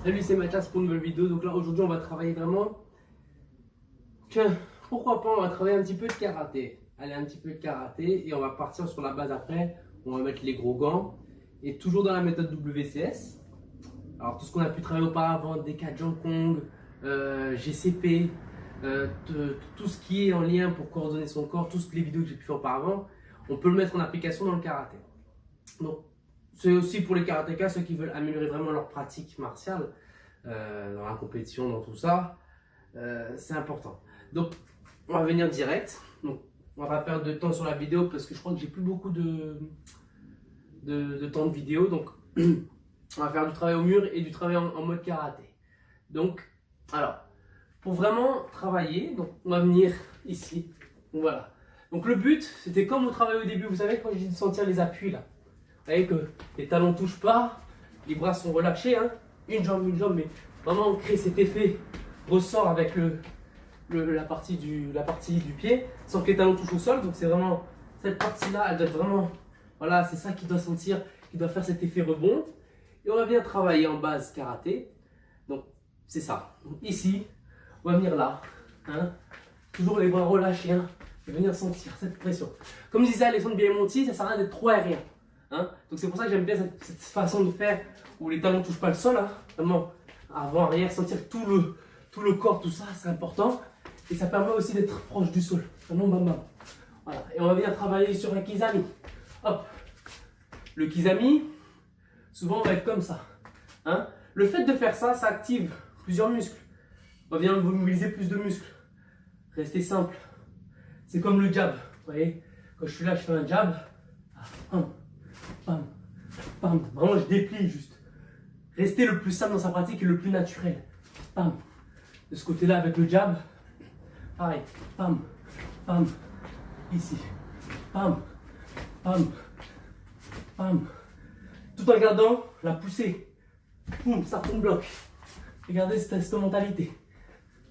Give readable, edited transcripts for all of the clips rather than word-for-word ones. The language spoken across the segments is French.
Salut, c'est Mathias pour une nouvelle vidéo. Donc là, aujourd'hui, on va travailler vraiment. Tiens, pourquoi pas, on va travailler un petit peu de karaté. Allez, un petit peu de karaté et on va partir sur la base après. On va mettre les gros gants et toujours dans la méthode WCS. Alors, tout ce qu'on a pu travailler auparavant, DK Kong, GCP, tout ce qui est en lien pour coordonner son corps, toutes les vidéos que j'ai pu faire auparavant, on peut le mettre en application dans le karaté. Donc, c'est aussi pour les karatékas, ceux qui veulent améliorer vraiment leur pratique martiale, dans la compétition, dans tout ça, c'est important. Donc, on va venir direct. Donc, on va pas perdre de temps sur la vidéo parce que je crois que j'ai plus beaucoup de temps de vidéo. Donc, on va faire du travail au mur et du travail en mode karaté. Donc, alors, pour vraiment travailler, donc on va venir ici. Donc, voilà. Donc, le but, c'était comme au travail au début. Vous savez, quand j'ai dit de sentir les appuis là. Vous voyez que les talons ne touchent pas, les bras sont relâchés, hein, une jambe, mais vraiment on crée cet effet ressort avec la partie du pied, sans que les talons touchent au sol. Donc c'est vraiment cette partie-là, elle doit être vraiment, voilà, c'est ça qui doit sentir, qui doit faire cet effet rebond. Et on va bien travailler en base karaté. Donc c'est ça. Donc, ici, on va venir là, hein, toujours les bras relâchés, hein, et venir sentir cette pression. Comme disait Alexandre Biamonti, ça ne sert à rien d'être trop aérien. Hein, donc c'est pour ça que j'aime bien cette façon de faire où les talons ne touchent pas le sol, hein, vraiment avant, arrière, sentir tout le corps, tout ça, c'est important. Et ça permet aussi d'être proche du sol. Vraiment, bam, bam. Voilà. Et on va venir travailler sur un kizami. Hop. Le kizami, souvent on va être comme ça. Hein. Le fait de faire ça, ça active plusieurs muscles. On va venir mobiliser plus de muscles. Restez simple. C'est comme le jab. Vous voyez, quand je suis là, je fais un jab. Bam, bam. Vraiment, je déplie juste. Restez le plus simple dans sa pratique et le plus naturel. Bam. De ce côté-là, avec le jab, pareil. Bam, bam. Ici. Bam, bam, bam. Tout en gardant la poussée. Boum, ça tombe bloc. Regardez cette mentalité.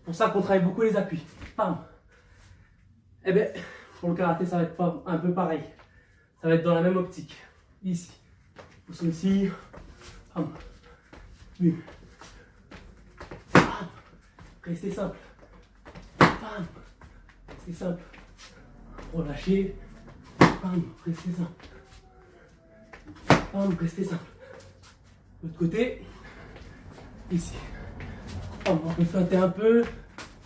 Pour ça qu'on travaille beaucoup les appuis. Bam. Eh bien, pour le karaté, ça va être un peu pareil. Ça va être dans la même optique. Ici. Pousse ici. Bam. Bam. Restez simple. Bam. Restez simple. Relâchez. Bam. Restez simple. Bam. Restez simple. L'autre côté. Ici. Bam. On peut feinter un peu.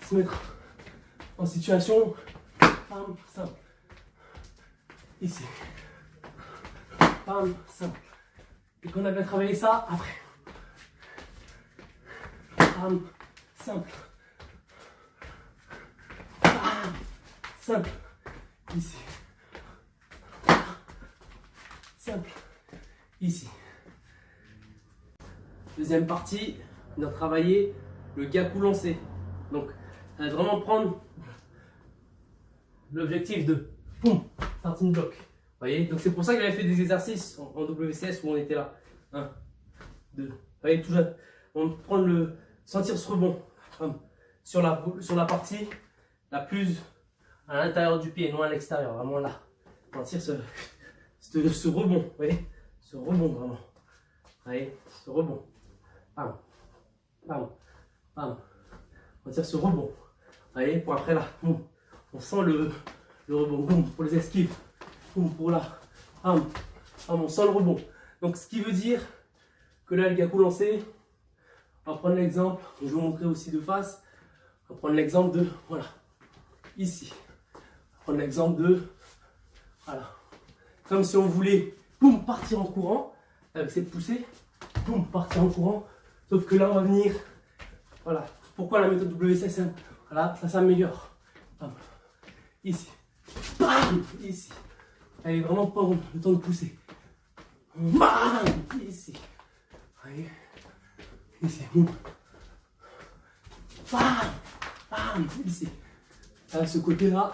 Se mettre en situation. Bam. Simple. Ici. Bam. Simple. Et qu'on a bien travaillé ça, après. Bam. Simple. Bam. Simple. Ici. Simple. Ici. Deuxième partie, on a travaillé le gaku lancé. Donc, ça va vraiment prendre l'objectif de boum, starting block. Vous voyez, donc c'est pour ça que j'avais fait des exercices en WCS où on était là. 1, 2. Vous voyez, toujours, on va prendre sentir ce rebond sur la partie la plus à l'intérieur du pied, non à l'extérieur, vraiment là. Sentir ce rebond, vous voyez, ce rebond vraiment. Vous voyez, ce rebond. Bam, bam, bam. Sentir ce rebond. Vous voyez, pour après là, boum. On sent le rebond, boum, pour les esquives. Boum, pour là. Bam, bam, on sent le rebond. Donc, ce qui veut dire que là, le gaku lancé, on va prendre l'exemple, je vais vous montrer aussi de face. On va prendre l'exemple de, voilà, ici. On va prendre l'exemple de, voilà. Comme si on voulait, boum, partir en courant, avec cette poussée, boum, partir en courant. Sauf que là, on va venir, voilà. Pourquoi la méthode WCS, voilà, ça s'améliore. Ici. Bam, ici. Allez, vraiment pas le temps de pousser. Bam, ici. Allez. Ici. Bam, bam, ici. À ce côté-là.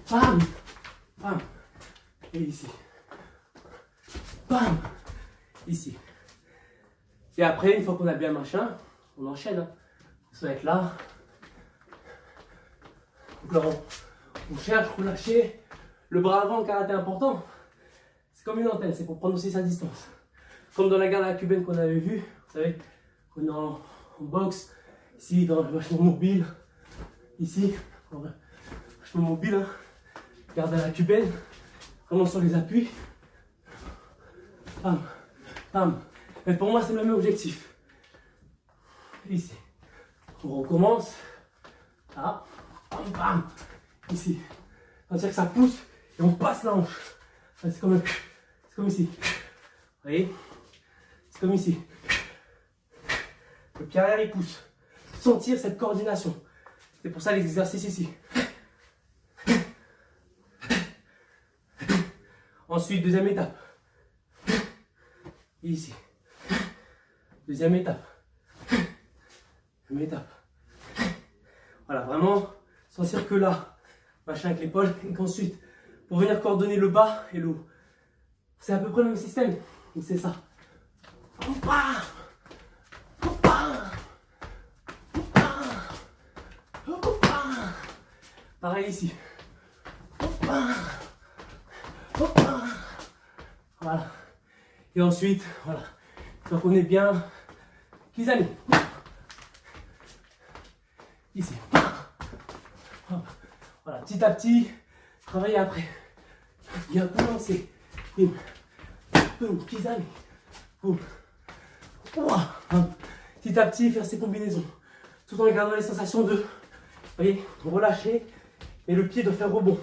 Bam, bam. Et ici. Bam, ici. Et après, une fois qu'on a bien machin, on enchaîne. Hein. Ça va être là. Donc là, on cherche, relâcher. Le bras avant, le karaté important. C'est comme une antenne, c'est pour prendre aussi sa distance. comme dans la garde à la cubaine qu'on avait vu, vous savez, on est en boxe, ici, dans le vachement mobile, ici, vachement mobile, hein. Garde à la cubaine, vraiment sur les appuis. Bam, bam. Mais pour moi, c'est le même objectif. Ici, on recommence. Là, bam, bam. Ici, on tire que ça pousse et on passe la hanche. C'est comme ici. Vous voyez? C'est comme ici. Le pied arrière, il pousse. Sentir cette coordination. C'est pour ça les exercices ici. Ensuite, deuxième étape. Ici. Deuxième étape. Deuxième étape. Voilà, vraiment sentir que là, machin avec l'épaule, et qu'ensuite, pour venir coordonner le bas et le haut. C'est à peu près le même système. Donc c'est ça. Hoppa, hoppa, hoppa, hoppa. Pareil ici. Hoppa, hoppa. Voilà. Et ensuite, voilà. Donc on est bien. Kizami. Ici. Voilà, petit à petit, travailler après. Bien commencer. Boum. Boum. Kizami. Boum. Petit à petit, faire ces combinaisons. Tout en gardant les sensations de, vous voyez, relâcher. Et le pied doit faire rebond.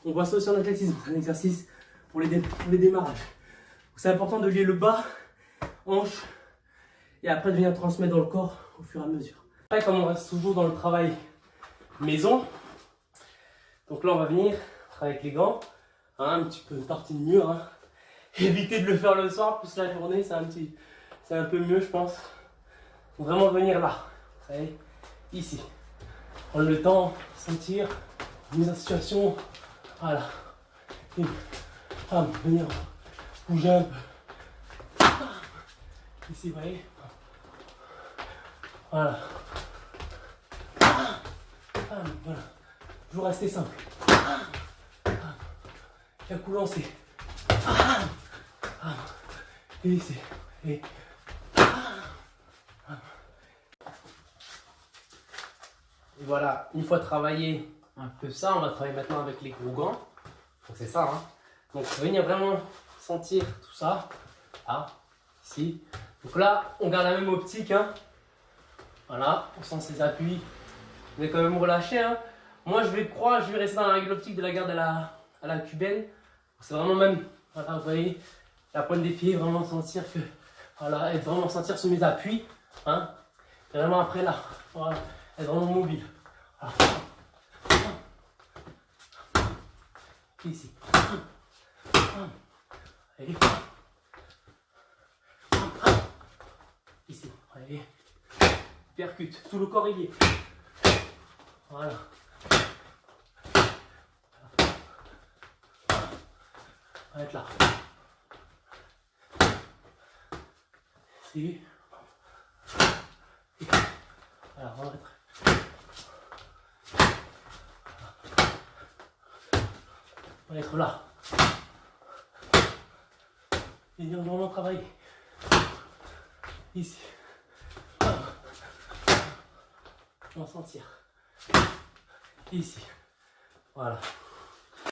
On voit ça aussi en athlétisme. C'est un exercice pour les démarrages. C'est important de lier le bas, hanche, et après de venir transmettre dans le corps au fur et à mesure. Après, comme on reste toujours dans le travail maison, donc là on va venir travailler avec les gants, hein, un petit peu une partie de mur. Hein. Éviter de le faire le soir, plus la journée, c'est un peu mieux je pense. Faut vraiment venir là, vous savez, ici. Prendre le temps, sentir, mise en situation, voilà. Et, venir bouger un peu. Ici, vous voyez. Voilà. Voilà. Toujours rester simple. Et un coup lancé. Et ici. Et voilà, une fois travaillé un peu ça, on va travailler maintenant avec les gros gants. Donc c'est ça, hein. Donc venir vraiment sentir tout ça. Là, ici. Donc là, on garde la même optique, hein. Voilà, on sent ses appuis. Vous est quand même relâché, hein. Moi, je vais rester dans l'optique de la garde à la cubaine. C'est vraiment même, voilà, vous voyez, la pointe des pieds, vraiment sentir que, voilà, être vraiment sentir sur mes appuis, hein. Et vraiment après là, voilà, être vraiment mobile. Voilà. Ici. Allez. Ici, allez. Percute, tout le corps est lié. Voilà. On va être là. Ici. Voilà, on va être. On va être là. Et venir vraiment travailler. Ici. Je vais en sentir. Ici. Voilà.